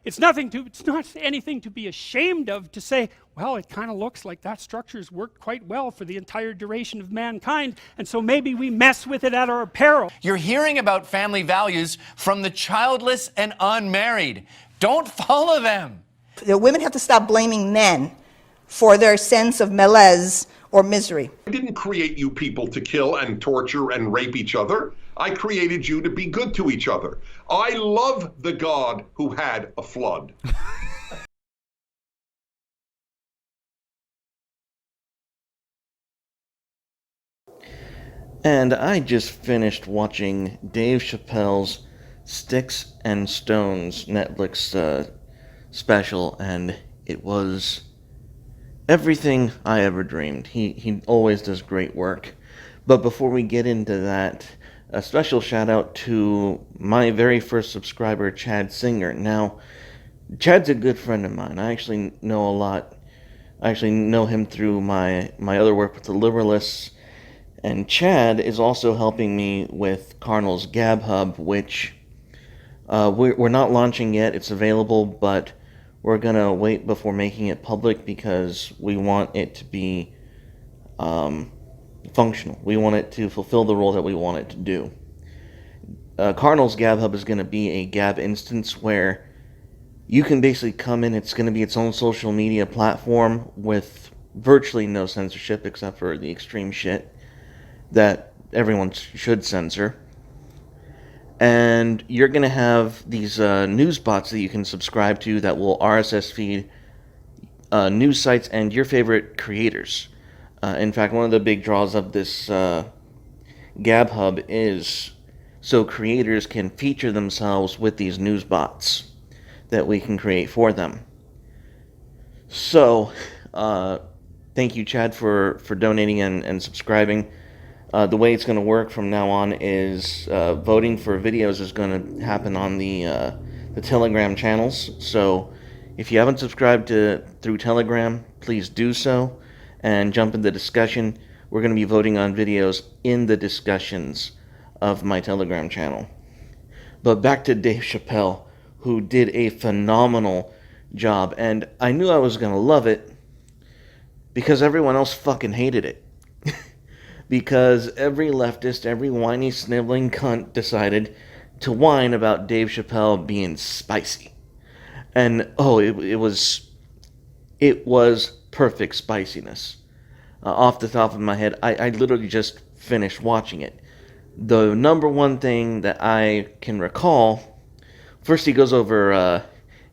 It's not anything to be ashamed of to say, well, it kind of looks like that structure's worked quite well for the entire duration of mankind, and so maybe we mess with it at our peril. You're hearing about family values from the childless and unmarried. Don't follow them. The women have to stop blaming men for their sense of malaise or misery. I didn't create you people to kill and torture and rape each other. I created you to be good to each other. I love the God who had a flood. And I just finished watching Dave Chappelle's Sticks and Stones Netflix special, and it was everything I ever dreamed. He always does great work. But before we get into that, a special shout out to my very first subscriber, Chad Singer. Now, Chad's a good friend of mine. I actually know a lot. I actually know him through my other work with the Liberalists. And Chad is also helping me with Carnal's Gab Hub, which we're not launching yet. It's available, but we're going to wait before making it public because we want it to be functional. We want it to fulfill the role that we want it to do. Carnal's Gab Hub is going to be a Gab instance where you can basically come in. It's going to be its own social media platform with virtually no censorship except for the extreme shit that everyone should censor. And you're going to have these news bots that you can subscribe to that will RSS feed news sites and your favorite creators. In fact, one of the big draws of this Gab Hub is so creators can feature themselves with these news bots that we can create for them. So, thank you, Chad, for donating and subscribing. The way it's going to work from now on is voting for videos is going to happen on the Telegram channels. So if you haven't subscribed through Telegram, please do so and jump in the discussion. We're going to be voting on videos in the discussions of my Telegram channel. But back to Dave Chappelle, who did a phenomenal job, and I knew I was going to love it because everyone else fucking hated it. Because every leftist, every whiny, sniveling cunt decided to whine about Dave Chappelle being spicy. And, it was perfect spiciness. Off the top of my head, I literally just finished watching it. The number one thing that I can recall, first he goes over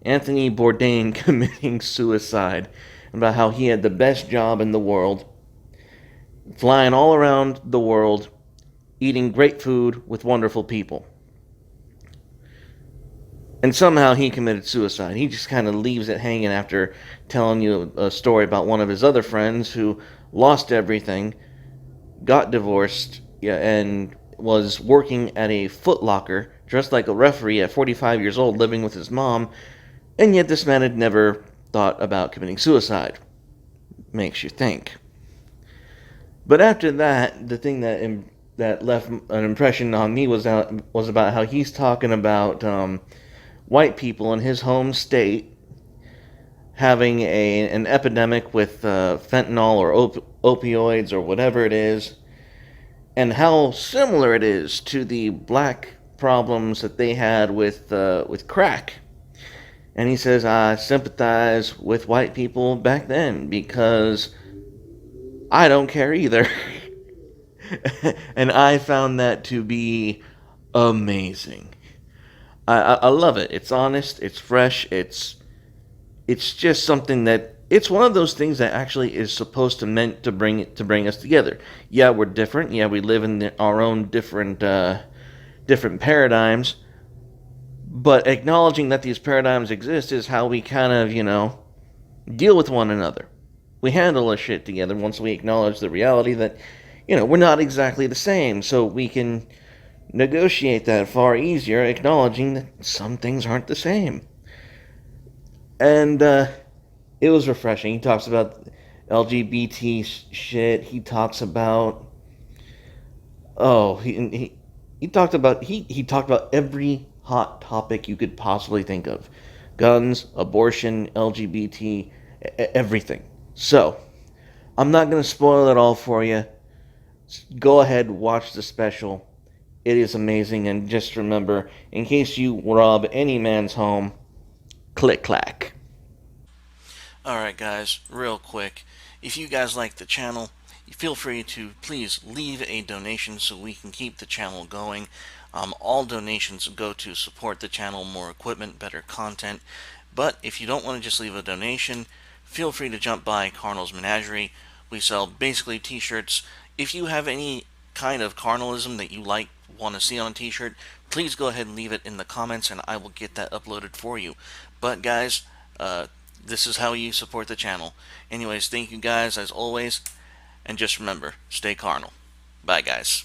Anthony Bourdain committing suicide, about how he had the best job in the world, flying all around the world, eating great food with wonderful people. And somehow he committed suicide. He just kind of leaves it hanging after telling you a story about one of his other friends who lost everything, got divorced, and was working at a Foot Locker, dressed like a referee at 45 years old, living with his mom, and yet this man had never thought about committing suicide. Makes you think. But after that, the thing that left an impression on me was about how he's talking about white people in his home state having an epidemic with fentanyl or opioids or whatever it is, and how similar it is to the black problems that they had with crack. And he says, I sympathize with white people back then because I don't care either. And I found that to be amazing. I love it. It's honest, it's fresh, it's just something that, it's one of those things that actually is supposed to meant to bring us together. Yeah, we're different. Yeah, we live in our own different paradigms. But acknowledging that these paradigms exist is how we kind of, deal with one another. We handle our shit together once we acknowledge the reality that, we're not exactly the same. So we can negotiate that far easier, acknowledging that some things aren't the same. And it was refreshing. He talks about LGBT shit. He talks about he talked about every hot topic you could possibly think of. guns, abortion, LGBT, everything. So, I'm not going to spoil it all for you. Go ahead, watch the special. It is amazing, and just remember, in case you rob any man's home, click clack. Alright guys, real quick, if you guys like the channel, feel free to please leave a donation so we can keep the channel going. All donations go to support the channel, more equipment, better content. But if you don't want to just leave a donation, feel free to jump by Carnal's Menagerie. We sell basically t-shirts. If you have any kind of carnalism that you want to see on a t-shirt, please go ahead and leave it in the comments and I will get that uploaded for you. But guys, this is how you support the channel. Anyways, thank you guys as always, and just remember, stay carnal. Bye guys.